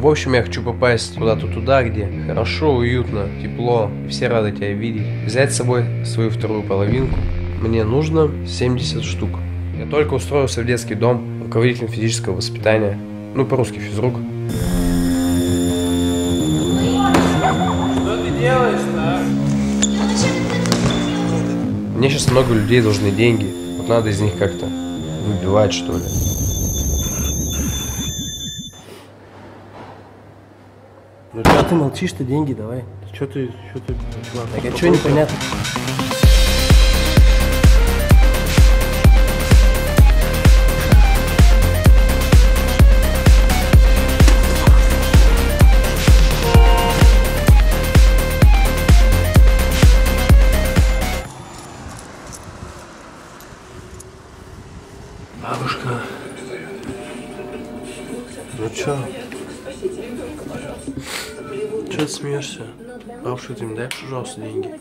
В общем, я хочу попасть куда-то туда, где хорошо, уютно, тепло, и все рады тебя видеть. Взять с собой свою вторую половинку. Мне нужно 70 штук. Я только устроился в детский дом, руководителем физического воспитания. Ну, по-русски физрук. Что ты делаешь-то, а? Мне сейчас много людей должны деньги. Вот надо из них как-то выбивать, что ли. Ну что ты молчишь-то, деньги давай. Что ты, чувак? Так, а что непонятно? Бабушка, ну чё? Чё ты смеешься? Бабушка, ты мне дай, пожалуйста, деньги.